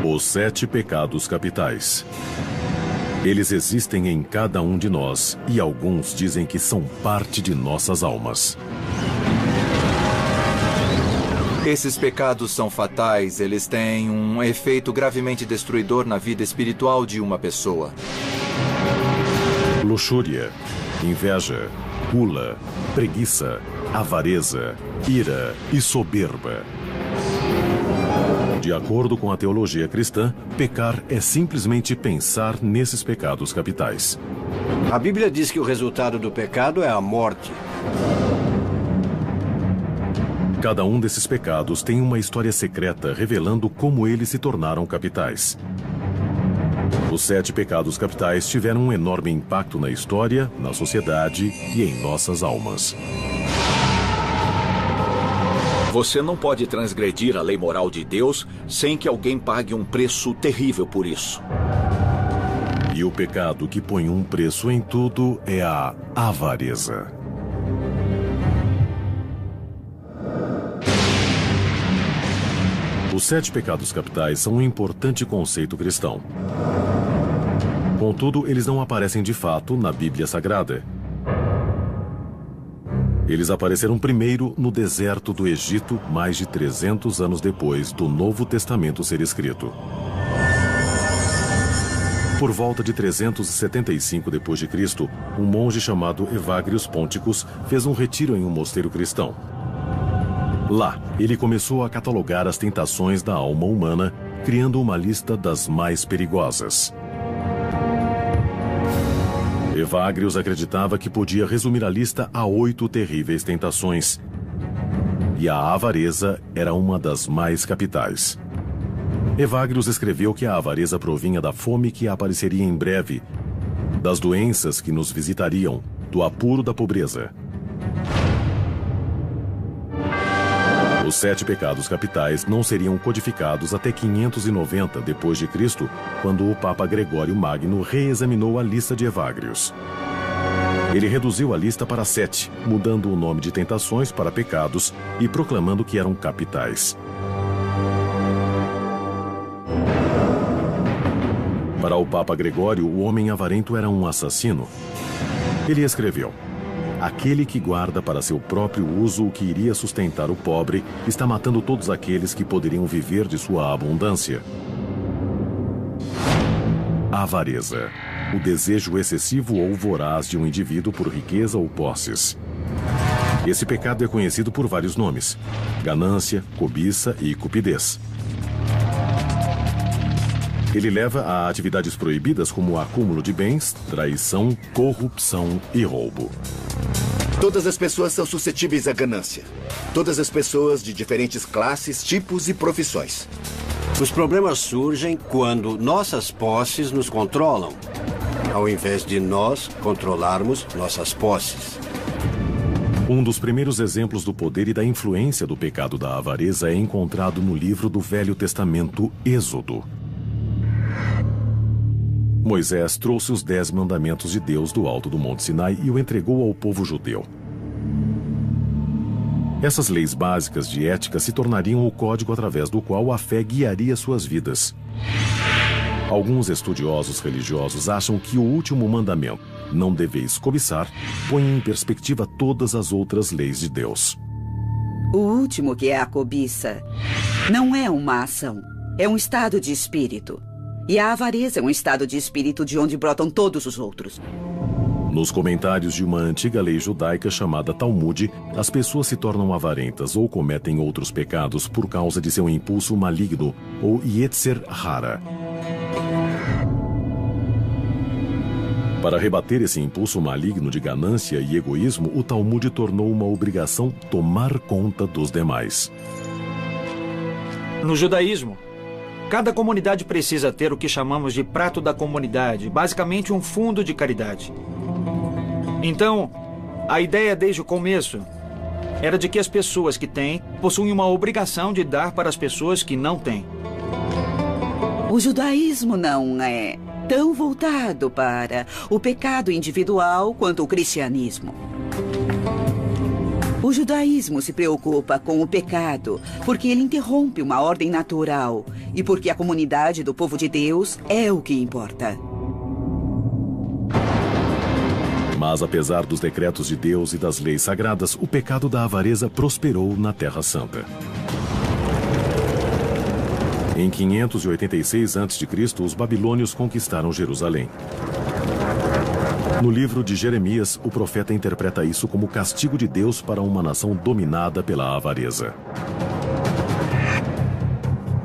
Os 7 pecados capitais. Eles existem em cada um de nós e alguns dizem que são parte de nossas almas. Esses pecados são fatais, eles têm um efeito gravemente destruidor na vida espiritual de uma pessoa. Luxúria, inveja, gula, preguiça, avareza, ira e soberba. De acordo com a teologia cristã, pecar é simplesmente pensar nesses pecados capitais. A Bíblia diz que o resultado do pecado é a morte. Cada um desses pecados tem uma história secreta revelando como eles se tornaram capitais. Os 7 pecados capitais tiveram um enorme impacto na história, na sociedade e em nossas almas. Você não pode transgredir a lei moral de Deus sem que alguém pague um preço terrível por isso. E o pecado que põe um preço em tudo é a avareza. Os 7 pecados capitais são um importante conceito cristão. Contudo, eles não aparecem de fato na Bíblia Sagrada. Eles apareceram primeiro no deserto do Egito, mais de 300 anos depois do Novo Testamento ser escrito. Por volta de 375 d.C., um monge chamado Evagrius Ponticus fez um retiro em um mosteiro cristão. Lá, ele começou a catalogar as tentações da alma humana, criando uma lista das mais perigosas. Evagrius acreditava que podia resumir a lista a 8 terríveis tentações. E a avareza era uma das mais capitais. Evagrius escreveu que a avareza provinha da fome que apareceria em breve, das doenças que nos visitariam, do apuro da pobreza. Os 7 pecados capitais não seriam codificados até 590 d.C., quando o Papa Gregório Magno reexaminou a lista de Evagrius. Ele reduziu a lista para 7, mudando o nome de tentações para pecados e proclamando que eram capitais. Para o Papa Gregório, o homem avarento era um assassino. Ele escreveu: aquele que guarda para seu próprio uso o que iria sustentar o pobre está matando todos aqueles que poderiam viver de sua abundância. A avareza, o desejo excessivo ou voraz de um indivíduo por riqueza ou posses. Esse pecado é conhecido por vários nomes: ganância, cobiça e cupidez. Ele leva a atividades proibidas como o acúmulo de bens, traição, corrupção e roubo. Todas as pessoas são suscetíveis à ganância. Todas as pessoas de diferentes classes, tipos e profissões. Os problemas surgem quando nossas posses nos controlam, ao invés de nós controlarmos nossas posses. Um dos primeiros exemplos do poder e da influência do pecado da avareza é encontrado no livro do Velho Testamento, Êxodo. Moisés trouxe os 10 mandamentos de Deus do alto do Monte Sinai e o entregou ao povo judeu. Essas leis básicas de ética se tornariam o código através do qual a fé guiaria suas vidas. Alguns estudiosos religiosos acham que o último mandamento, não deveis cobiçar, põe em perspectiva todas as outras leis de Deus. O último, que é a cobiça, não é uma ação, é um estado de espírito. E a avareza é um estado de espírito de onde brotam todos os outros. Nos comentários de uma antiga lei judaica chamada Talmud, as pessoas se tornam avarentas ou cometem outros pecados por causa de seu impulso maligno, ou Yetzer Hara. Para rebater esse impulso maligno de ganância e egoísmo, o Talmud tornou uma obrigação tomar conta dos demais. No judaísmo, cada comunidade precisa ter o que chamamos de prato da comunidade, basicamente um fundo de caridade. Então, a ideia desde o começo era de que as pessoas que têm possuem uma obrigação de dar para as pessoas que não têm. O judaísmo não é tão voltado para o pecado individual quanto o cristianismo. O judaísmo se preocupa com o pecado porque ele interrompe uma ordem natural e porque a comunidade do povo de Deus é o que importa. Mas apesar dos decretos de Deus e das leis sagradas, o pecado da avareza prosperou na Terra Santa. Em 586 a.C., os babilônios conquistaram Jerusalém. No livro de Jeremias, o profeta interpreta isso como castigo de Deus para uma nação dominada pela avareza.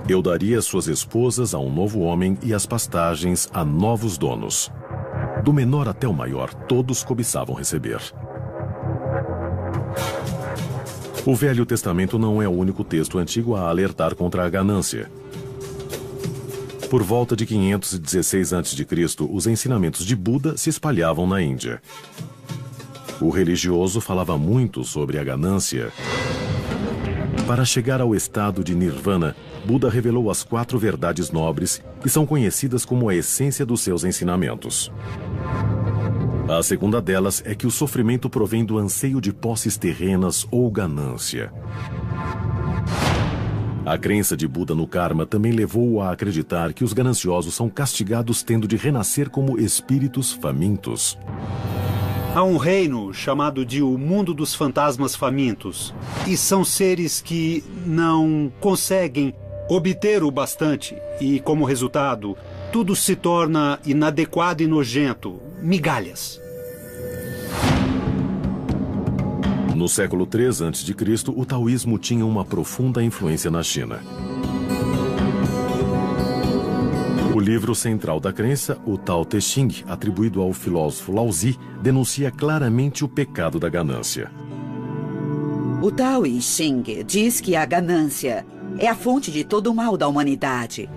Eu daria suas esposas a um novo homem e as pastagens a novos donos. Do menor até o maior, todos cobiçavam receber. O Velho Testamento não é o único texto antigo a alertar contra a ganância. Por volta de 516 a.C., os ensinamentos de Buda se espalhavam na Índia. O religioso falava muito sobre a ganância. Para chegar ao estado de Nirvana, Buda revelou as 4 verdades nobres, que são conhecidas como a essência dos seus ensinamentos. A segunda delas é que o sofrimento provém do anseio de posses terrenas ou ganância. A crença de Buda no karma também levou-o a acreditar que os gananciosos são castigados tendo de renascer como espíritos famintos. Há um reino chamado de o mundo dos fantasmas famintos. E são seres que não conseguem obter o bastante. E, como resultado, tudo se torna inadequado e nojento. Migalhas. No século III a.C., o taoísmo tinha uma profunda influência na China. O livro central da crença, o Tao Te Ching, atribuído ao filósofo Laozi, denuncia claramente o pecado da ganância. O Tao Te Ching diz que a ganância é a fonte de todo o mal da humanidade.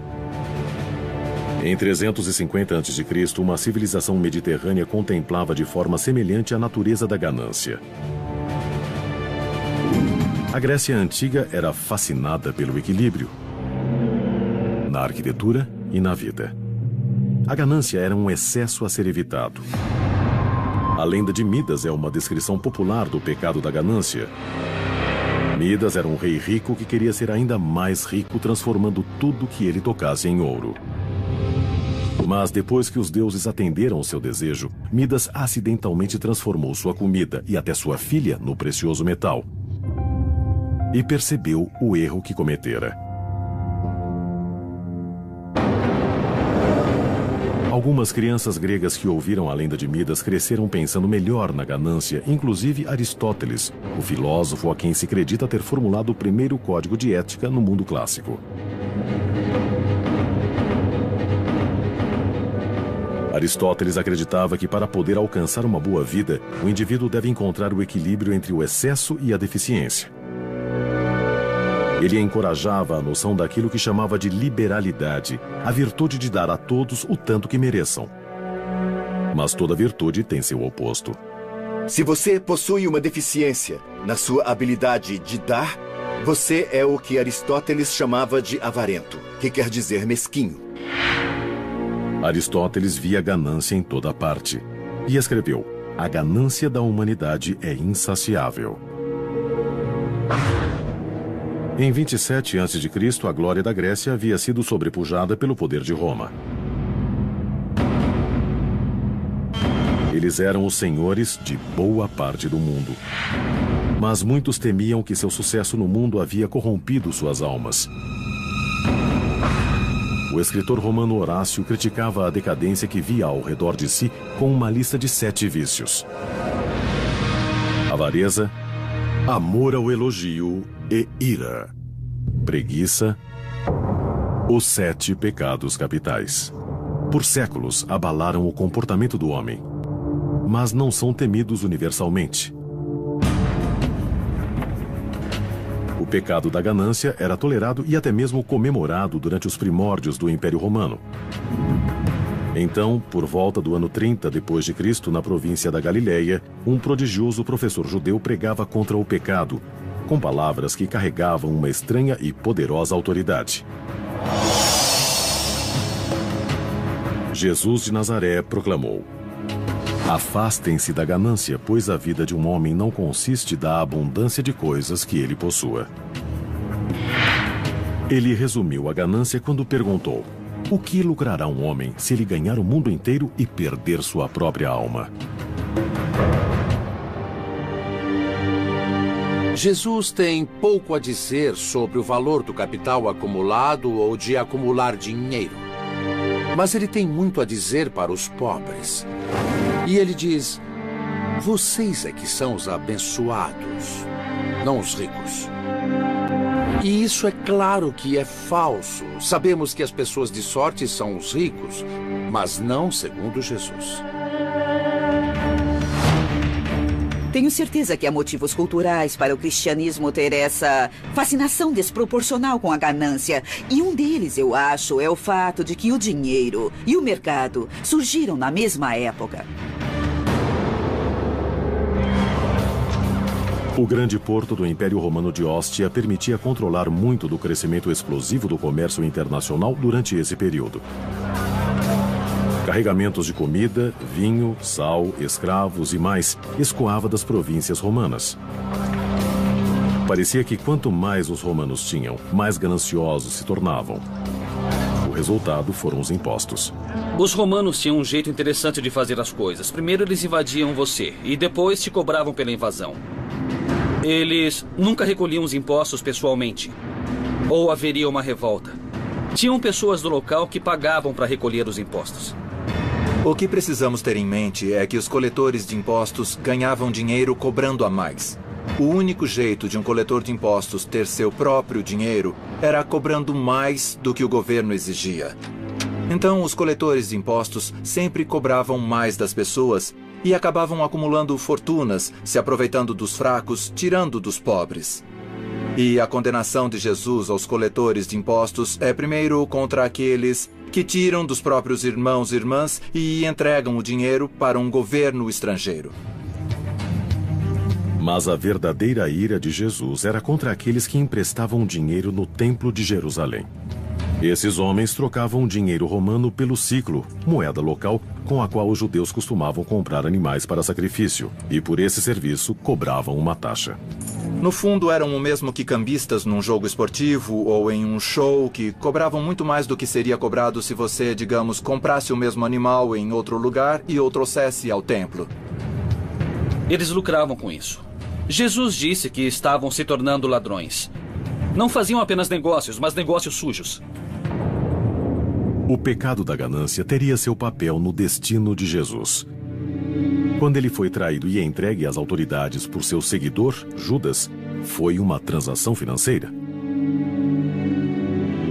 Em 350 a.C., uma civilização mediterrânea contemplava de forma semelhante a natureza da ganância. A Grécia Antiga era fascinada pelo equilíbrio, na arquitetura e na vida. A ganância era um excesso a ser evitado. A lenda de Midas é uma descrição popular do pecado da ganância. Midas era um rei rico que queria ser ainda mais rico, transformando tudo que ele tocasse em ouro. Mas depois que os deuses atenderam seu desejo, Midas acidentalmente transformou sua comida e até sua filha no precioso metal. E percebeu o erro que cometera. Algumas crianças gregas que ouviram a lenda de Midas cresceram pensando melhor na ganância, inclusive Aristóteles, o filósofo a quem se acredita ter formulado o primeiro código de ética no mundo clássico. Aristóteles acreditava que para poder alcançar uma boa vida, o indivíduo deve encontrar o equilíbrio entre o excesso e a deficiência. Ele encorajava a noção daquilo que chamava de liberalidade, a virtude de dar a todos o tanto que mereçam. Mas toda virtude tem seu oposto. Se você possui uma deficiência na sua habilidade de dar, você é o que Aristóteles chamava de avarento, que quer dizer mesquinho. Aristóteles via ganância em toda parte e escreveu: "A ganância da humanidade é insaciável." Em 27 a.C., a glória da Grécia havia sido sobrepujada pelo poder de Roma. Eles eram os senhores de boa parte do mundo. Mas muitos temiam que seu sucesso no mundo havia corrompido suas almas. O escritor romano Horácio criticava a decadência que via ao redor de si com uma lista de 7 vícios: avareza, amor ao elogio e ira, preguiça, os 7 pecados capitais. Por séculos abalaram o comportamento do homem, mas não são temidos universalmente. O pecado da ganância era tolerado e até mesmo comemorado durante os primórdios do Império Romano. Então, por volta do ano 30 d.C., na província da Galileia, um prodigioso professor judeu pregava contra o pecado, com palavras que carregavam uma estranha e poderosa autoridade. Jesus de Nazaré proclamou: Afastem-se da ganância, pois a vida de um homem não consiste da abundância de coisas que ele possua. Ele resumiu a ganância quando perguntou: o que lucrará um homem se ele ganhar o mundo inteiro e perder sua própria alma? Jesus tem pouco a dizer sobre o valor do capital acumulado ou de acumular dinheiro. Mas ele tem muito a dizer para os pobres. E ele diz: vocês é que são os abençoados, não os ricos. E isso é claro que é falso. Sabemos que as pessoas de sorte são os ricos, mas não segundo Jesus. Tenho certeza que há motivos culturais para o cristianismo ter essa fascinação desproporcional com a ganância. E um deles, eu acho, é o fato de que o dinheiro e o mercado surgiram na mesma época. O grande porto do Império Romano de Ostia permitia controlar muito do crescimento explosivo do comércio internacional durante esse período. Carregamentos de comida, vinho, sal, escravos e mais escoava das províncias romanas. Parecia que quanto mais os romanos tinham, mais gananciosos se tornavam. O resultado foram os impostos. Os romanos tinham um jeito interessante de fazer as coisas. Primeiro eles invadiam você e depois te cobravam pela invasão. Eles nunca recolhiam os impostos pessoalmente. Ou haveria uma revolta. Tinham pessoas do local que pagavam para recolher os impostos. O que precisamos ter em mente é que os coletores de impostos ganhavam dinheiro cobrando a mais. O único jeito de um coletor de impostos ter seu próprio dinheiro era cobrando mais do que o governo exigia. Então, os coletores de impostos sempre cobravam mais das pessoas e acabavam acumulando fortunas, se aproveitando dos fracos, tirando dos pobres. E a condenação de Jesus aos coletores de impostos é primeiro contra aqueles que tiram dos próprios irmãos e irmãs e entregam o dinheiro para um governo estrangeiro. Mas a verdadeira ira de Jesus era contra aqueles que emprestavam dinheiro no Templo de Jerusalém. Esses homens trocavam dinheiro romano pelo siclo, moeda local com a qual os judeus costumavam comprar animais para sacrifício, e por esse serviço cobravam uma taxa. No fundo, eram o mesmo que cambistas num jogo esportivo ou em um show, que cobravam muito mais do que seria cobrado se você, digamos, comprasse o mesmo animal em outro lugar e o trouxesse ao templo. Eles lucravam com isso. Jesus disse que estavam se tornando ladrões. Não faziam apenas negócios, mas negócios sujos. O pecado da ganância teria seu papel no destino de Jesus. Quando ele foi traído e entregue às autoridades por seu seguidor, Judas, foi uma transação financeira.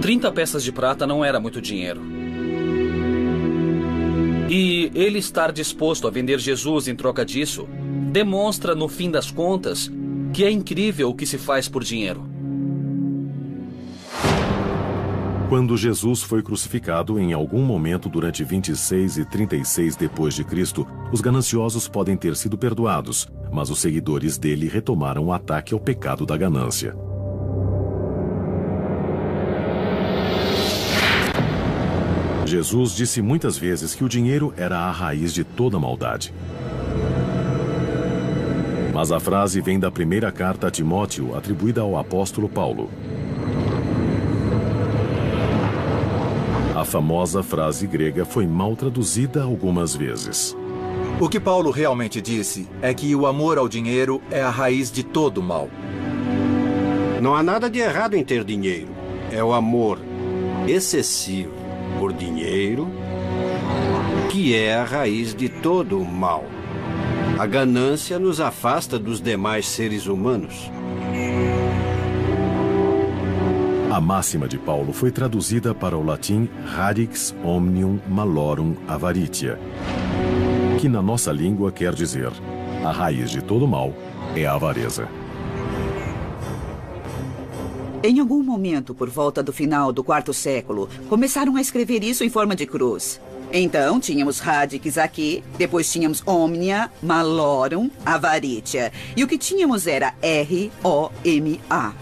30 peças de prata não era muito dinheiro. E ele estar disposto a vender Jesus em troca disso demonstra, no fim das contas, que é incrível o que se faz por dinheiro. Quando Jesus foi crucificado, em algum momento durante 26 e 36 depois de Cristo, os gananciosos podem ter sido perdoados, mas os seguidores dele retomaram o ataque ao pecado da ganância. Jesus disse muitas vezes que o dinheiro era a raiz de toda maldade. Mas a frase vem da primeira carta a Timóteo, atribuída ao apóstolo Paulo. A famosa frase grega foi mal traduzida algumas vezes. O que Paulo realmente disse é que o amor ao dinheiro é a raiz de todo o mal. Não há nada de errado em ter dinheiro. É o amor excessivo por dinheiro que é a raiz de todo o mal. A ganância nos afasta dos demais seres humanos. A máxima de Paulo foi traduzida para o latim radix omnium malorum avaritia, que na nossa língua quer dizer: a raiz de todo mal é a avareza. Em algum momento, por volta do final do quarto século, começaram a escrever isso em forma de cruz. Então, tínhamos radix aqui, depois tínhamos omnia, malorum, avaritia. E o que tínhamos era R-O-M-A.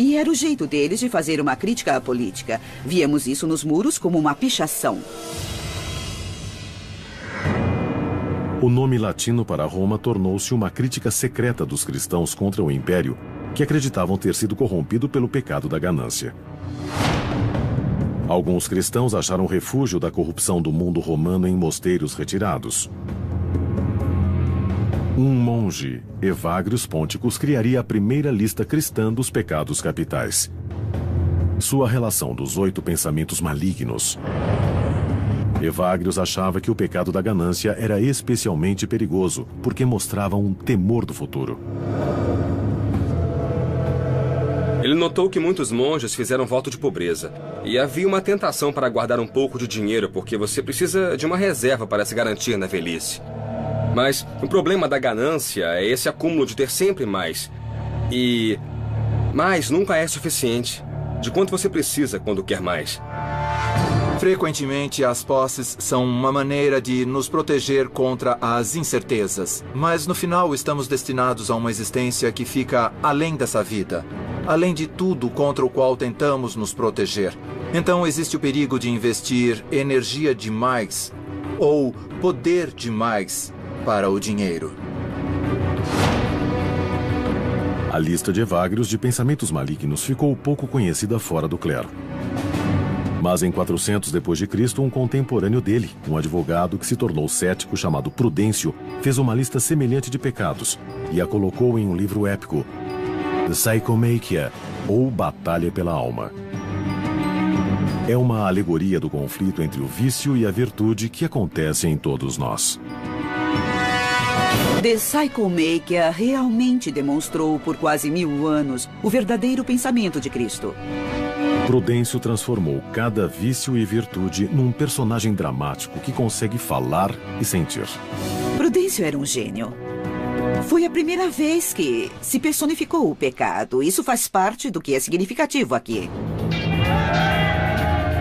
E era o jeito deles de fazer uma crítica à política. Víamos isso nos muros como uma pichação. O nome latino para Roma tornou-se uma crítica secreta dos cristãos contra o Império, que acreditavam ter sido corrompido pelo pecado da ganância. Alguns cristãos acharam refúgio da corrupção do mundo romano em mosteiros retirados. Um monge, Evagrius Ponticus, criaria a primeira lista cristã dos pecados capitais. Sua relação dos 8 pensamentos malignos. Evagrius achava que o pecado da ganância era especialmente perigoso, porque mostrava um temor do futuro. Ele notou que muitos monges fizeram voto de pobreza. E havia uma tentação para guardar um pouco de dinheiro, porque você precisa de uma reserva para se garantir na velhice. Mas o problema da ganância é esse acúmulo de ter sempre mais. E mais nunca é suficiente. De quanto você precisa quando quer mais. Frequentemente, as posses são uma maneira de nos proteger contra as incertezas. Mas, no final, estamos destinados a uma existência que fica além dessa vida. Além de tudo contra o qual tentamos nos proteger. Então, existe o perigo de investir energia demais ou poder demais para o dinheiro. A lista de Evagrius de pensamentos malignos ficou pouco conhecida fora do clero. Mas em 400 d.C., um contemporâneo dele, um advogado que se tornou cético chamado Prudêncio, fez uma lista semelhante de pecados e a colocou em um livro épico, The Psychomachia, ou Batalha pela Alma. É uma alegoria do conflito entre o vício e a virtude que acontece em todos nós. The Psychomachia realmente demonstrou por quase 1000 anos o verdadeiro pensamento de Cristo. Prudêncio transformou cada vício e virtude num personagem dramático que consegue falar e sentir. Prudêncio era um gênio. Foi a primeira vez que se personificou o pecado. Isso faz parte do que é significativo aqui.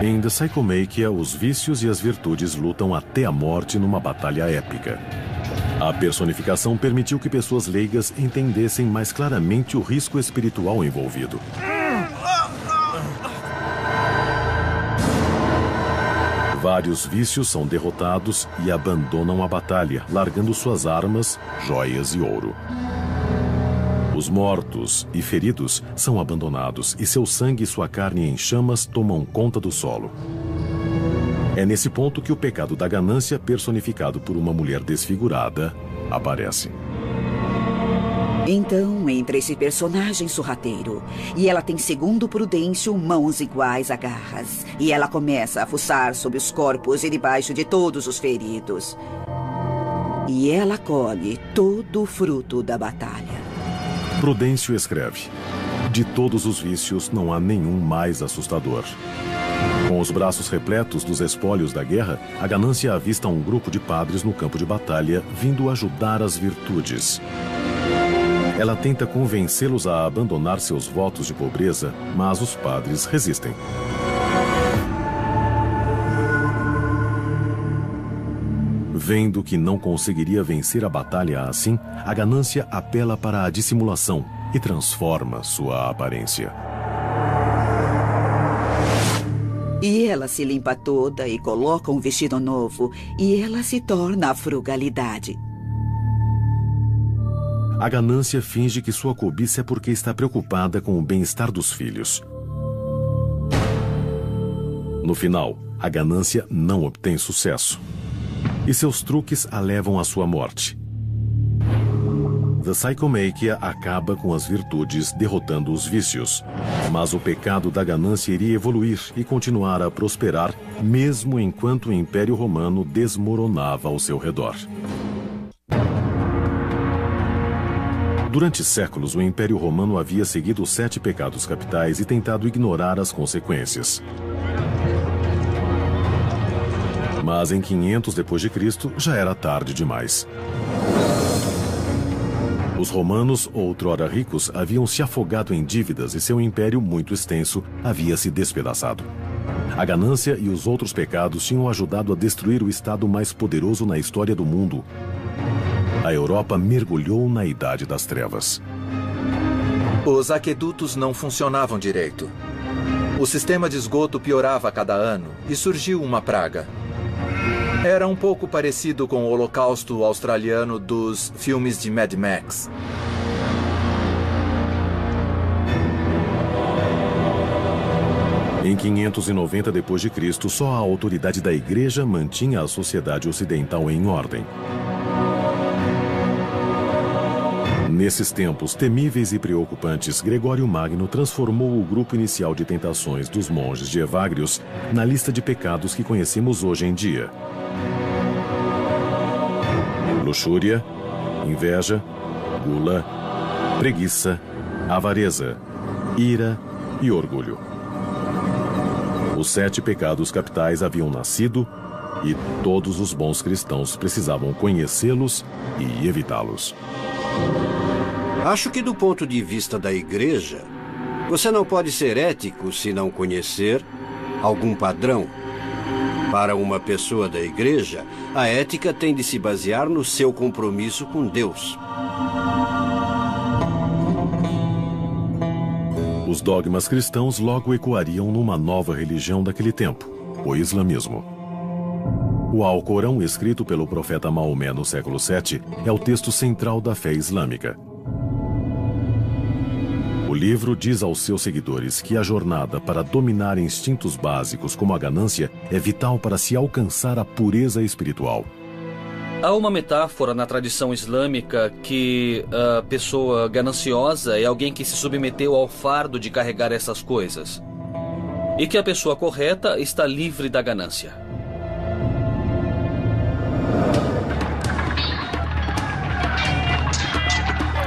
Em The Psychomachia, os vícios e as virtudes lutam até a morte numa batalha épica. A personificação permitiu que pessoas leigas entendessem mais claramente o risco espiritual envolvido. Vários vícios são derrotados e abandonam a batalha, largando suas armas, joias e ouro. Os mortos e feridos são abandonados e seu sangue e sua carne em chamas tomam conta do solo. É nesse ponto que o pecado da ganância, personificado por uma mulher desfigurada, aparece. Então entra esse personagem sorrateiro. E ela tem, segundo Prudêncio, mãos iguais a garras. E ela começa a fuçar sobre os corpos e debaixo de todos os feridos. E ela colhe todo o fruto da batalha. Prudêncio escreve: de todos os vícios, não há nenhum mais assustador. Com os braços repletos dos espólios da guerra, a ganância avista um grupo de padres no campo de batalha, vindo ajudar as virtudes. Ela tenta convencê-los a abandonar seus votos de pobreza, mas os padres resistem. Vendo que não conseguiria vencer a batalha assim, a ganância apela para a dissimulação e transforma sua aparência. E ela se limpa toda e coloca um vestido novo, e ela se torna a frugalidade. A ganância finge que sua cobiça é porque está preocupada com o bem-estar dos filhos. No final, a ganância não obtém sucesso. E seus truques a levam à sua morte. The Psychomachia acaba com as virtudes, derrotando os vícios. Mas o pecado da ganância iria evoluir e continuar a prosperar, mesmo enquanto o Império Romano desmoronava ao seu redor. Durante séculos, o Império Romano havia seguido os 7 pecados capitais e tentado ignorar as consequências. Mas em 500 d.C. já era tarde demais. Os romanos, outrora ricos, haviam se afogado em dívidas e seu império, muito extenso, havia se despedaçado. A ganância e os outros pecados tinham ajudado a destruir o estado mais poderoso na história do mundo. A Europa mergulhou na Idade das Trevas. Os aquedutos não funcionavam direito. O sistema de esgoto piorava a cada ano e surgiu uma praga. Era um pouco parecido com o Holocausto australiano dos filmes de Mad Max. Em 590 d.C., só a autoridade da Igreja mantinha a sociedade ocidental em ordem. Nesses tempos temíveis e preocupantes, Gregório Magno transformou o grupo inicial de tentações dos monges de Evagrius na lista de pecados que conhecemos hoje em dia: luxúria, inveja, gula, preguiça, avareza, ira e orgulho. Os 7 pecados capitais haviam nascido e todos os bons cristãos precisavam conhecê-los e evitá-los. Acho que do ponto de vista da Igreja, você não pode ser ético se não conhecer algum padrão. Para uma pessoa da Igreja, a ética tem de se basear no seu compromisso com Deus. Os dogmas cristãos logo ecoariam numa nova religião daquele tempo, o islamismo. O Alcorão, escrito pelo profeta Maomé no século VII, é o texto central da fé islâmica. O livro diz aos seus seguidores que a jornada para dominar instintos básicos como a ganância é vital para se alcançar a pureza espiritual. Há uma metáfora na tradição islâmica que a pessoa gananciosa é alguém que se submeteu ao fardo de carregar essas coisas. E que a pessoa correta está livre da ganância.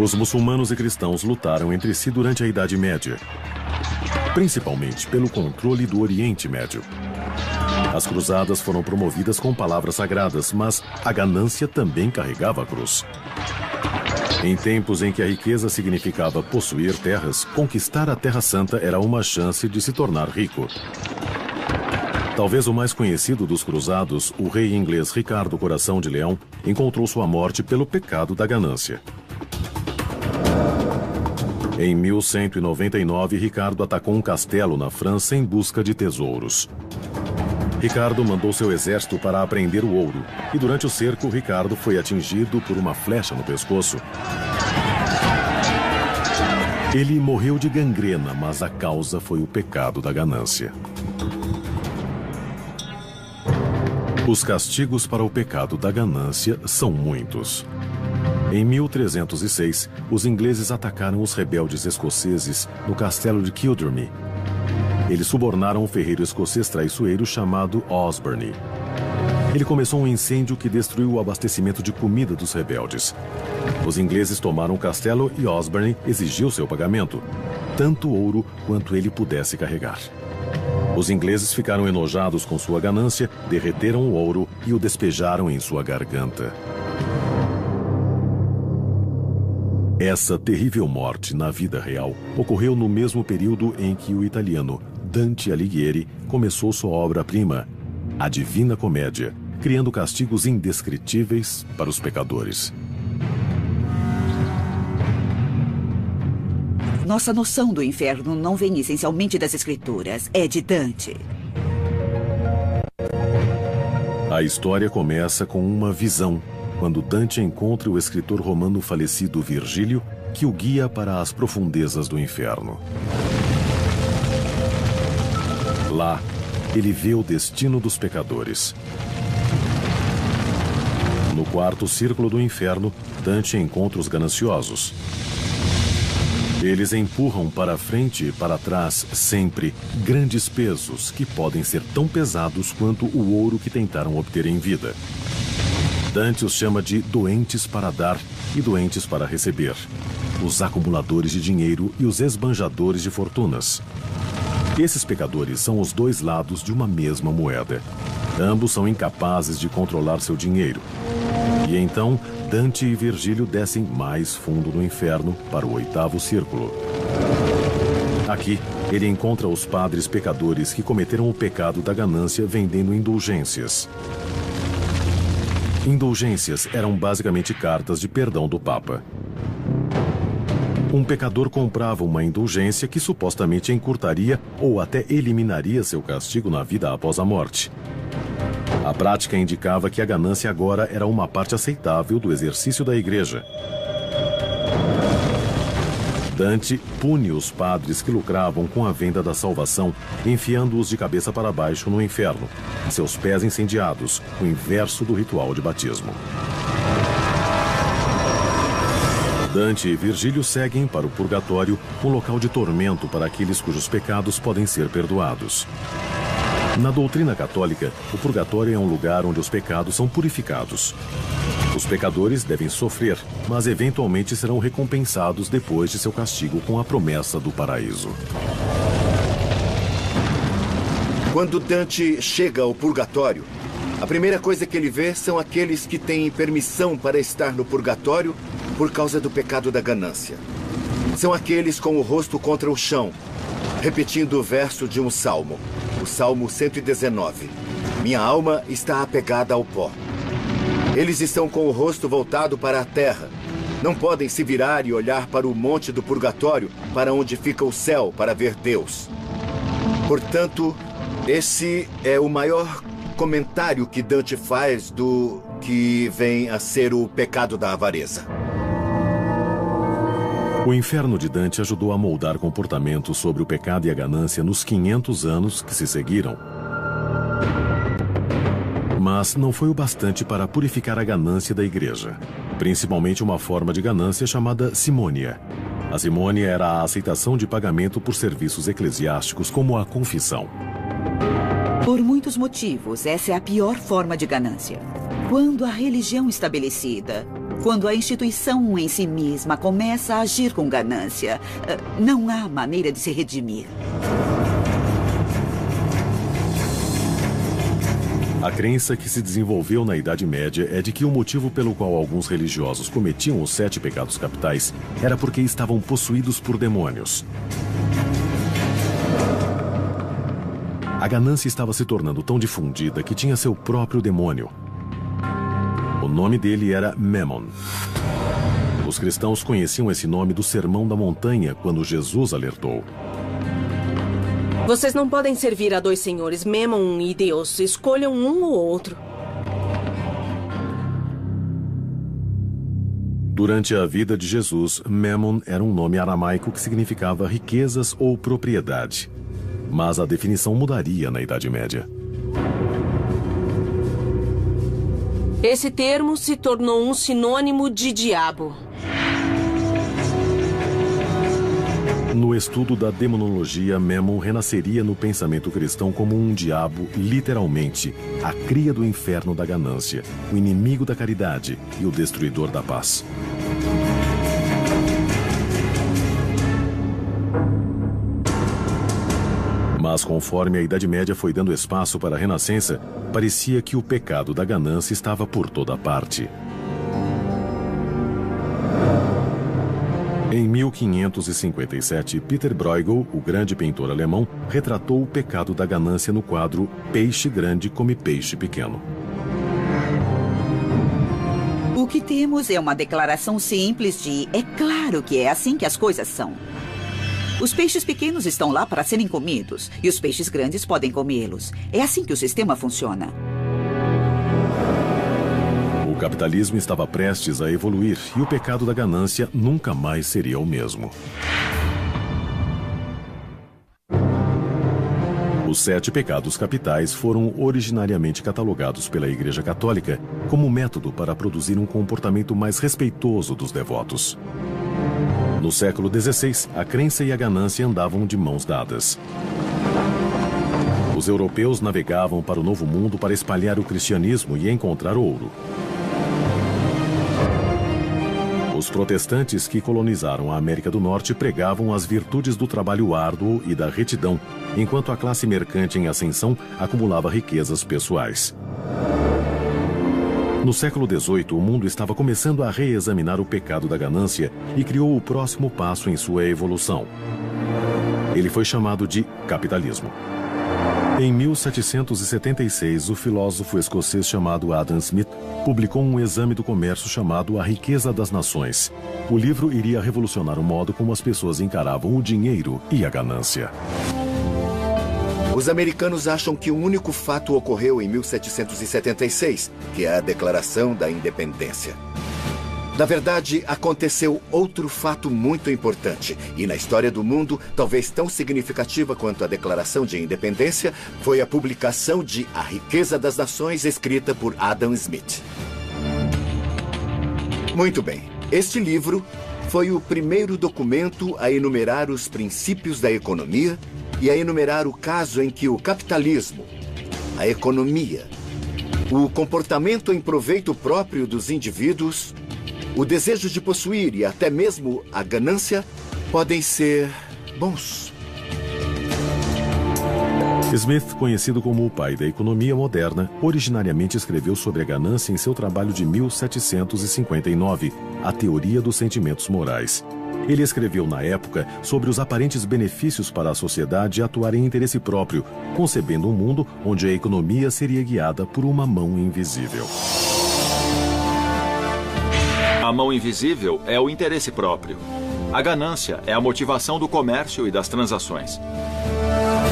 Os muçulmanos e cristãos lutaram entre si durante a Idade Média, principalmente pelo controle do Oriente Médio. As cruzadas foram promovidas com palavras sagradas, mas a ganância também carregava a cruz. Em tempos em que a riqueza significava possuir terras, conquistar a Terra Santa era uma chance de se tornar rico. Talvez o mais conhecido dos cruzados, o rei inglês Ricardo Coração de Leão, encontrou sua morte pelo pecado da ganância. Em 1199, Ricardo atacou um castelo na França em busca de tesouros. Ricardo mandou seu exército para apreender o ouro, e durante o cerco, Ricardo foi atingido por uma flecha no pescoço. Ele morreu de gangrena, mas a causa foi o pecado da ganância. Os castigos para o pecado da ganância são muitos. Em 1306, os ingleses atacaram os rebeldes escoceses no castelo de Kildrummy. Eles subornaram um ferreiro escocês traiçoeiro chamado Osborne. Ele começou um incêndio que destruiu o abastecimento de comida dos rebeldes. Os ingleses tomaram o castelo e Osborne exigiu seu pagamento, tanto ouro quanto ele pudesse carregar. Os ingleses ficaram enojados com sua ganância, derreteram o ouro e o despejaram em sua garganta. Essa terrível morte na vida real ocorreu no mesmo período em que o italiano Dante Alighieri começou sua obra-prima, A Divina Comédia, criando castigos indescritíveis para os pecadores. Nossa noção do inferno não vem essencialmente das escrituras, é de Dante. A história começa com uma visão, quando Dante encontra o escritor romano falecido Virgílio, que o guia para as profundezas do inferno. Lá, ele vê o destino dos pecadores. No quarto círculo do inferno, Dante encontra os gananciosos. Eles empurram para frente e para trás, sempre, grandes pesos que podem ser tão pesados quanto o ouro que tentaram obter em vida. Dante os chama de doentes para dar e doentes para receber, os acumuladores de dinheiro e os esbanjadores de fortunas. Esses pecadores são os dois lados de uma mesma moeda. Ambos são incapazes de controlar seu dinheiro. E então, Dante e Virgílio descem mais fundo no inferno para o oitavo círculo. Aqui, ele encontra os padres pecadores que cometeram o pecado da ganância vendendo indulgências. Indulgências eram basicamente cartas de perdão do Papa. Um pecador comprava uma indulgência que supostamente encurtaria ou até eliminaria seu castigo na vida após a morte. A prática indicava que a ganância agora era uma parte aceitável do exercício da igreja. Dante pune os padres que lucravam com a venda da salvação, enfiando-os de cabeça para baixo no inferno, seus pés incendiados, o inverso do ritual de batismo. Dante e Virgílio seguem para o purgatório, um local de tormento para aqueles cujos pecados podem ser perdoados. Na doutrina católica, o purgatório é um lugar onde os pecados são purificados. Os pecadores devem sofrer, mas eventualmente serão recompensados depois de seu castigo com a promessa do paraíso. Quando Dante chega ao purgatório, a primeira coisa que ele vê são aqueles que têm permissão para estar no purgatório por causa do pecado da ganância. São aqueles com o rosto contra o chão, repetindo o verso de um salmo, o Salmo 119. Minha alma está apegada ao pó. Eles estão com o rosto voltado para a terra. Não podem se virar e olhar para o monte do purgatório, para onde fica o céu, para ver Deus. Portanto, esse é o maior comentário que Dante faz do que vem a ser o pecado da avareza. O inferno de Dante ajudou a moldar comportamentos sobre o pecado e a ganância nos 500 anos que se seguiram. Mas não foi o bastante para purificar a ganância da igreja, principalmente uma forma de ganância chamada simônia. A simônia era a aceitação de pagamento por serviços eclesiásticos, como a confissão. Por muitos motivos, essa é a pior forma de ganância. Quando a religião estabelecida, quando a instituição em si mesma começa a agir com ganância, não há maneira de se redimir. A crença que se desenvolveu na Idade Média é de que o motivo pelo qual alguns religiosos cometiam os 7 pecados capitais era porque estavam possuídos por demônios. A ganância estava se tornando tão difundida que tinha seu próprio demônio. O nome dele era Memon. Os cristãos conheciam esse nome do Sermão da Montanha, quando Jesus alertou: vocês não podem servir a 2 senhores, Memon e Deus. Escolham um ou outro. Durante a vida de Jesus, Memon era um nome aramaico que significava riquezas ou propriedade. Mas a definição mudaria na Idade Média. Esse termo se tornou um sinônimo de diabo. No estudo da demonologia, Memon renasceria no pensamento cristão como um diabo, literalmente, a cria do inferno da ganância, o inimigo da caridade e o destruidor da paz. Mas conforme a Idade Média foi dando espaço para a Renascença, parecia que o pecado da ganância estava por toda parte. Em 1557, Peter Bruegel, o grande pintor alemão, retratou o pecado da ganância no quadro Peixe Grande Come Peixe Pequeno. O que temos é uma declaração simples de "é claro que é assim que as coisas são". Os peixes pequenos estão lá para serem comidos, e os peixes grandes podem comê-los. É assim que o sistema funciona. O capitalismo estava prestes a evoluir, e o pecado da ganância nunca mais seria o mesmo. Os 7 pecados capitais foram originariamente catalogados pela Igreja Católica como método para produzir um comportamento mais respeitoso dos devotos. No século XVI, a crença e a ganância andavam de mãos dadas. Os europeus navegavam para o Novo Mundo para espalhar o cristianismo e encontrar ouro. Os protestantes que colonizaram a América do Norte pregavam as virtudes do trabalho árduo e da retidão, enquanto a classe mercante em ascensão acumulava riquezas pessoais. No século XVIII, o mundo estava começando a reexaminar o pecado da ganância e criou o próximo passo em sua evolução. Ele foi chamado de capitalismo. Em 1776, o filósofo escocês chamado Adam Smith publicou um exame do comércio chamado A Riqueza das Nações. O livro iria revolucionar o modo como as pessoas encaravam o dinheiro e a ganância. Os americanos acham que um único fato ocorreu em 1776, que é a Declaração da Independência. Na verdade, aconteceu outro fato muito importante, e na história do mundo, talvez tão significativa quanto a Declaração de Independência, foi a publicação de A Riqueza das Nações, escrita por Adam Smith. Muito bem, este livro foi o primeiro documento a enumerar os princípios da economia e a enumerar o caso em que o capitalismo, a economia, o comportamento em proveito próprio dos indivíduos, o desejo de possuir e até mesmo a ganância podem ser bons. Smith, conhecido como o pai da economia moderna, originariamente escreveu sobre a ganância em seu trabalho de 1759, A Teoria dos Sentimentos Morais. Ele escreveu na época sobre os aparentes benefícios para a sociedade atuar em interesse próprio, concebendo um mundo onde a economia seria guiada por uma mão invisível. A mão invisível é o interesse próprio. A ganância é a motivação do comércio e das transações.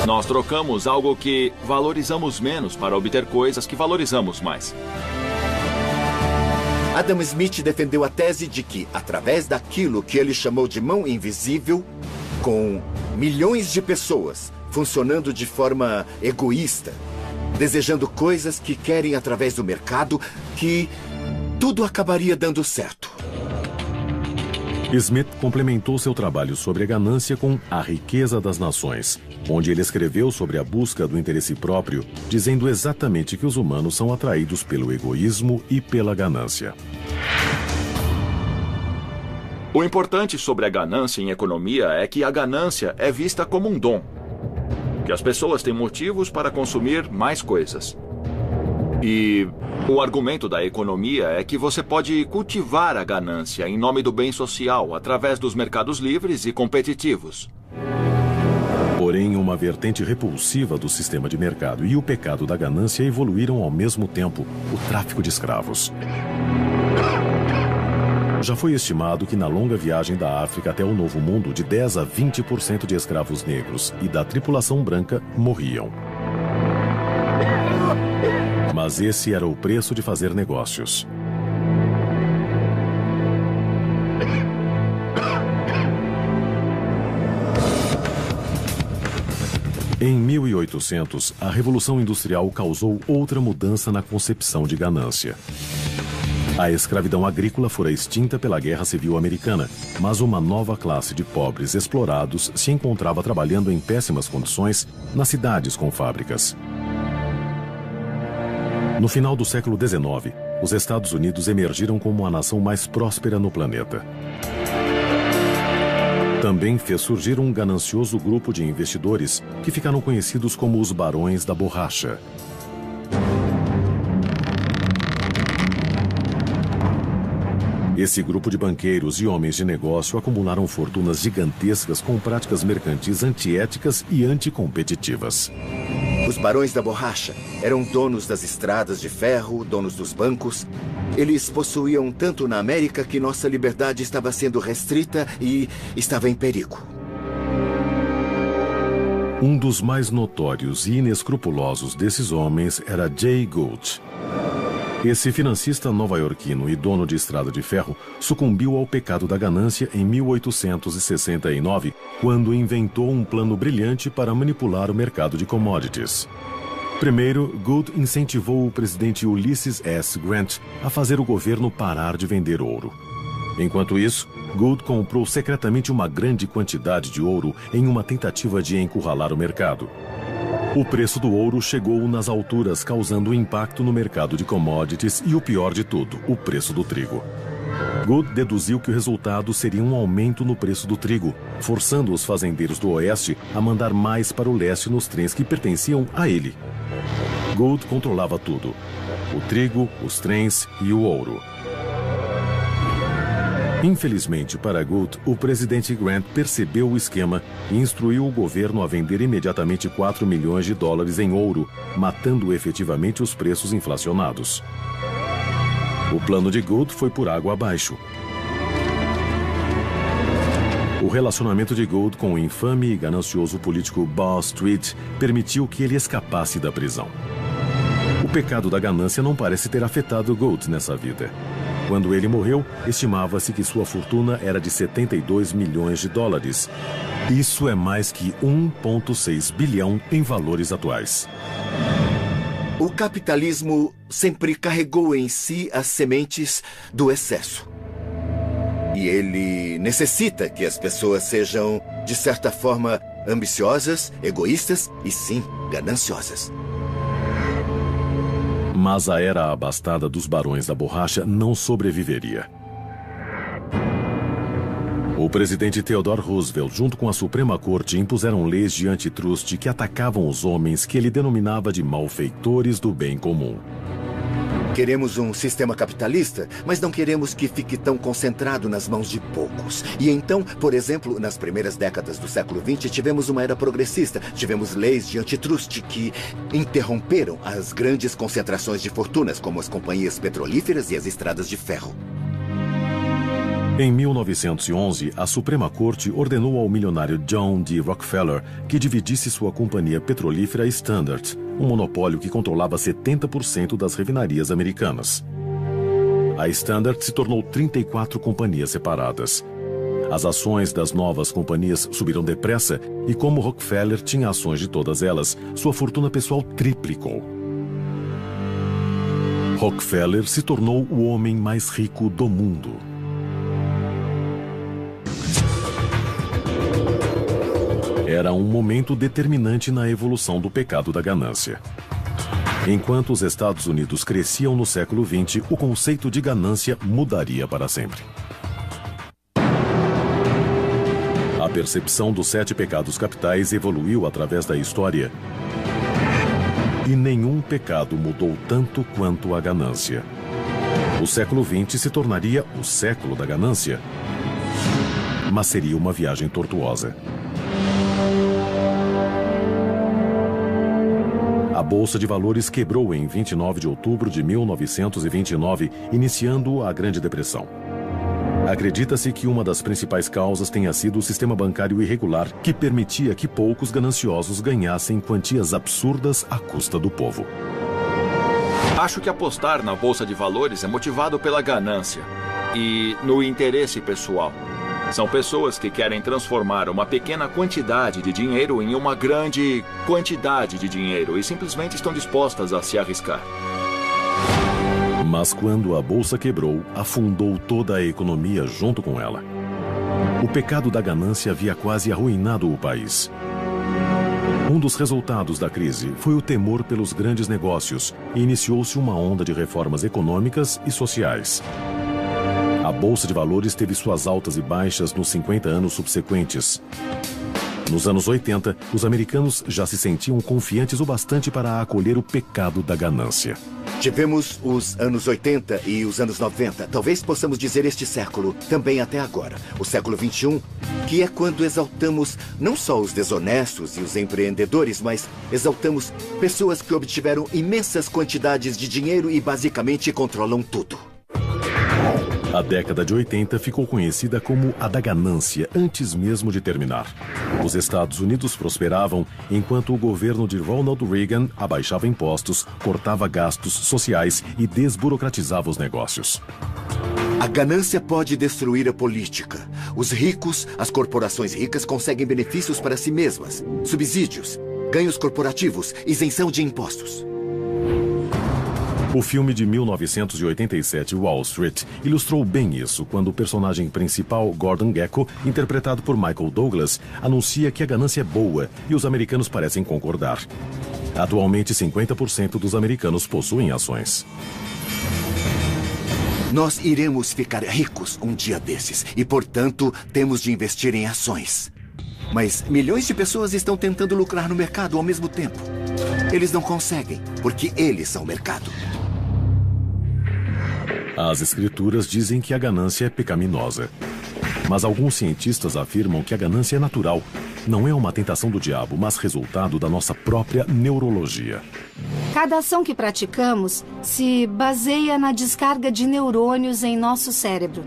Nós trocamos algo que valorizamos menos para obter coisas que valorizamos mais. Adam Smith defendeu a tese de que, através daquilo que ele chamou de mão invisível, com milhões de pessoas funcionando de forma egoísta, desejando coisas que querem através do mercado, que tudo acabaria dando certo. Smith complementou seu trabalho sobre a ganância com A Riqueza das Nações, onde ele escreveu sobre a busca do interesse próprio, dizendo exatamente que os humanos são atraídos pelo egoísmo e pela ganância. O importante sobre a ganância em economia é que a ganância é vista como um dom, que as pessoas têm motivos para consumir mais coisas. E o argumento da economia é que você pode cultivar a ganância em nome do bem social através dos mercados livres e competitivos. Porém, uma vertente repulsiva do sistema de mercado e o pecado da ganância evoluíram ao mesmo tempo: o tráfico de escravos. Já foi estimado que na longa viagem da África até o Novo Mundo, de 10 a 20% de escravos negros e da tripulação branca morriam. Mas esse era o preço de fazer negócios. Em 1800, a Revolução Industrial causou outra mudança na concepção de ganância. A escravidão agrícola fora extinta pela Guerra Civil Americana, mas uma nova classe de pobres explorados se encontrava trabalhando em péssimas condições nas cidades com fábricas. No final do século XIX, os Estados Unidos emergiram como a nação mais próspera no planeta. Também fez surgir um ganancioso grupo de investidores que ficaram conhecidos como os Barões da Borracha. Esse grupo de banqueiros e homens de negócio acumularam fortunas gigantescas com práticas mercantis antiéticas e anticompetitivas. Os Barões da Borracha eram donos das estradas de ferro, donos dos bancos. Eles possuíam tanto na América que nossa liberdade estava sendo restrita e estava em perigo. Um dos mais notórios e inescrupulosos desses homens era Jay Gould. Esse financista nova-iorquino e dono de estrada de ferro sucumbiu ao pecado da ganância em 1869, quando inventou um plano brilhante para manipular o mercado de commodities. Primeiro, Gould incentivou o presidente Ulysses S. Grant a fazer o governo parar de vender ouro. Enquanto isso, Gould comprou secretamente uma grande quantidade de ouro em uma tentativa de encurralar o mercado. O preço do ouro chegou nas alturas, causando impacto no mercado de commodities e, o pior de tudo, o preço do trigo. Gould deduziu que o resultado seria um aumento no preço do trigo, forçando os fazendeiros do oeste a mandar mais para o leste nos trens que pertenciam a ele. Gould controlava tudo: o trigo, os trens e o ouro. Infelizmente para Gould, o presidente Grant percebeu o esquema e instruiu o governo a vender imediatamente $4 milhões em ouro, matando efetivamente os preços inflacionados. O plano de Gould foi por água abaixo. O relacionamento de Gould com o infame e ganancioso político Wall Street permitiu que ele escapasse da prisão. O pecado da ganância não parece ter afetado Gould nessa vida. Quando ele morreu, estimava-se que sua fortuna era de $72 milhões. Isso é mais que 1,6 bilhão em valores atuais. O capitalismo sempre carregou em si as sementes do excesso. E ele necessita que as pessoas sejam, de certa forma, ambiciosas, egoístas e, sim, gananciosas. Mas a era abastada dos barões da borracha não sobreviveria. O presidente Theodore Roosevelt, junto com a Suprema Corte, impuseram leis de antitruste que atacavam os homens que ele denominava de malfeitores do bem comum. Queremos um sistema capitalista, mas não queremos que fique tão concentrado nas mãos de poucos. E então, por exemplo, nas primeiras décadas do século XX, tivemos uma era progressista. Tivemos leis de antitruste que interromperam as grandes concentrações de fortunas, como as companhias petrolíferas e as estradas de ferro. Em 1911, a Suprema Corte ordenou ao milionário John D. Rockefeller que dividisse sua companhia petrolífera Standard, um monopólio que controlava 70% das refinarias americanas. A Standard se tornou 34 companhias separadas. As ações das novas companhias subiram depressa e, como Rockefeller tinha ações de todas elas, sua fortuna pessoal triplicou. Rockefeller se tornou o homem mais rico do mundo. Era um momento determinante na evolução do pecado da ganância. Enquanto os Estados Unidos cresciam no século XX, o conceito de ganância mudaria para sempre. A percepção dos 7 pecados capitais evoluiu através da história. E nenhum pecado mudou tanto quanto a ganância. O século XX se tornaria o século da ganância, mas seria uma viagem tortuosa. A Bolsa de Valores quebrou em 29 de outubro de 1929, iniciando a Grande Depressão. Acredita-se que uma das principais causas tenha sido o sistema bancário irregular, que permitia que poucos gananciosos ganhassem quantias absurdas à custa do povo. Acho que apostar na Bolsa de Valores é motivado pela ganância e no interesse pessoal. São pessoas que querem transformar uma pequena quantidade de dinheiro em uma grande quantidade de dinheiro e simplesmente estão dispostas a se arriscar. Mas quando a bolsa quebrou, afundou toda a economia junto com ela. O pecado da ganância havia quase arruinado o país. Um dos resultados da crise foi o temor pelos grandes negócios e iniciou-se uma onda de reformas econômicas e sociais. A Bolsa de Valores teve suas altas e baixas nos 50 anos subsequentes. Nos anos 80, os americanos já se sentiam confiantes o bastante para acolher o pecado da ganância. Tivemos os anos 80 e os anos 90. Talvez possamos dizer este século, também até agora. O século XXI, que é quando exaltamos não só os desonestos e os empreendedores, mas exaltamos pessoas que obtiveram imensas quantidades de dinheiro e basicamente controlam tudo. A década de 80 ficou conhecida como a da ganância, antes mesmo de terminar. Os Estados Unidos prosperavam, enquanto o governo de Ronald Reagan abaixava impostos, cortava gastos sociais e desburocratizava os negócios. A ganância pode destruir a política. Os ricos, as corporações ricas conseguem benefícios para si mesmas, subsídios, ganhos corporativos, isenção de impostos. O filme de 1987, Wall Street, ilustrou bem isso quando o personagem principal, Gordon Gekko, interpretado por Michael Douglas, anuncia que a ganância é boa e os americanos parecem concordar. Atualmente, 50% dos americanos possuem ações. Nós iremos ficar ricos um dia desses e, portanto, temos de investir em ações. Mas milhões de pessoas estão tentando lucrar no mercado ao mesmo tempo. Eles não conseguem, porque eles são o mercado. As escrituras dizem que a ganância é pecaminosa. Mas alguns cientistas afirmam que a ganância é natural. Não é uma tentação do diabo, mas resultado da nossa própria neurologia. Cada ação que praticamos se baseia na descarga de neurônios em nosso cérebro.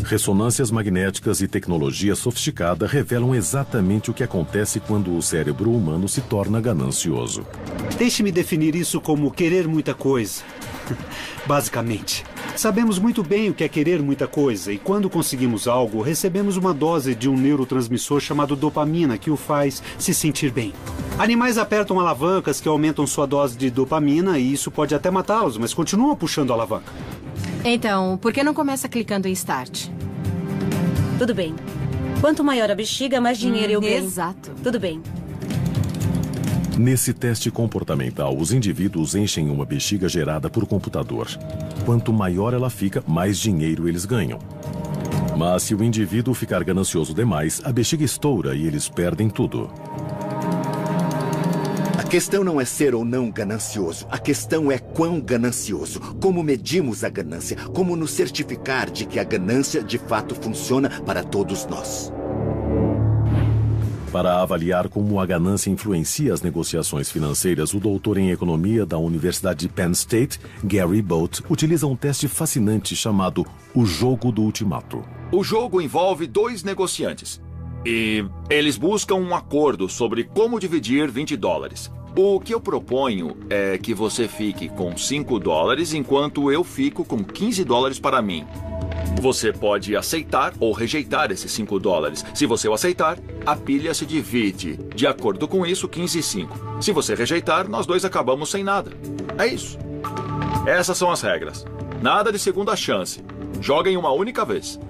Ressonâncias magnéticas e tecnologia sofisticada revelam exatamente o que acontece quando o cérebro humano se torna ganancioso. Deixe-me definir isso como querer muita coisa. Basicamente, sabemos muito bem o que é querer muita coisa e quando conseguimos algo, recebemos uma dose de um neurotransmissor chamado dopamina que o faz se sentir bem. Animais apertam alavancas que aumentam sua dose de dopamina e isso pode até matá-los, mas continuam puxando a alavanca. Então, por que não começa clicando em Start? Tudo bem. Quanto maior a bexiga, mais dinheiro eu ganho. Exato. Tudo bem. Nesse teste comportamental, os indivíduos enchem uma bexiga gerada por computador. Quanto maior ela fica, mais dinheiro eles ganham. Mas se o indivíduo ficar ganancioso demais, a bexiga estoura e eles perdem tudo. A questão não é ser ou não ganancioso. A questão é quão ganancioso. Como medimos a ganância. Como nos certificar de que a ganância de fato funciona para todos nós. Para avaliar como a ganância influencia as negociações financeiras, o doutor em economia da Universidade de Penn State, Gary Bolt, utiliza um teste fascinante chamado o jogo do ultimato. O jogo envolve dois negociantes. E eles buscam um acordo sobre como dividir $20. O que eu proponho é que você fique com $5 enquanto eu fico com $15 para mim. Você pode aceitar ou rejeitar esses $5. Se você o aceitar, a pilha se divide. De acordo com isso, 15 e 5. Se você rejeitar, nós dois acabamos sem nada. É isso. Essas são as regras. Nada de segunda chance. Joguem uma única vez.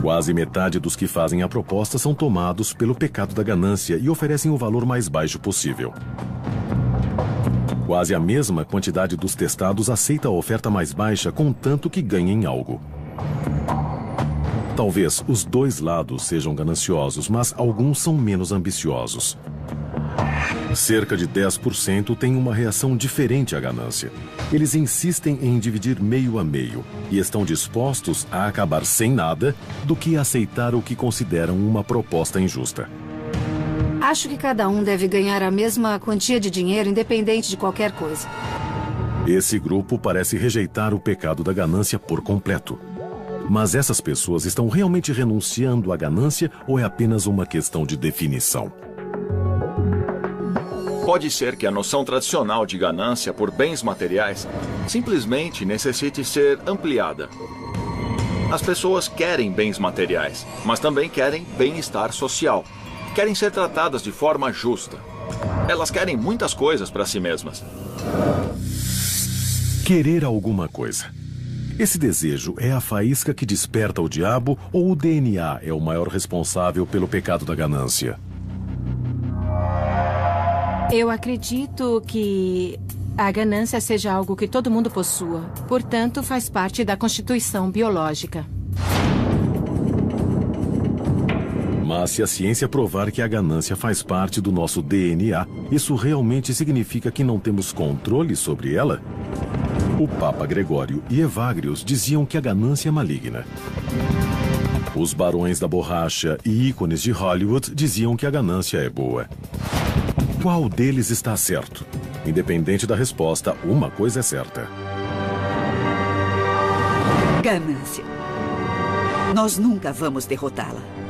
Quase metade dos que fazem a proposta são tomados pelo pecado da ganância e oferecem o valor mais baixo possível. Quase a mesma quantidade dos testados aceita a oferta mais baixa, contanto que ganhem algo. Talvez os dois lados sejam gananciosos, mas alguns são menos ambiciosos. Cerca de 10% têm uma reação diferente à ganância. Eles insistem em dividir meio a meio e estão dispostos a acabar sem nada do que aceitar o que consideram uma proposta injusta. Acho que cada um deve ganhar a mesma quantia de dinheiro, independente de qualquer coisa. Esse grupo parece rejeitar o pecado da ganância por completo. Mas essas pessoas estão realmente renunciando à ganância ou é apenas uma questão de definição? Pode ser que a noção tradicional de ganância por bens materiais simplesmente necessite ser ampliada. As pessoas querem bens materiais, mas também querem bem-estar social. Querem ser tratadas de forma justa. Elas querem muitas coisas para si mesmas. Querer alguma coisa. Esse desejo é a faísca que desperta o diabo ou o DNA é o maior responsável pelo pecado da ganância? Eu acredito que a ganância seja algo que todo mundo possua. Portanto, faz parte da constituição biológica. Mas se a ciência provar que a ganância faz parte do nosso DNA, isso realmente significa que não temos controle sobre ela? O Papa Gregório e Evagrius diziam que a ganância é maligna. Os barões da borracha e ícones de Hollywood diziam que a ganância é boa. Qual deles está certo? Independente da resposta, uma coisa é certa. Ganância. Nós nunca vamos derrotá-la.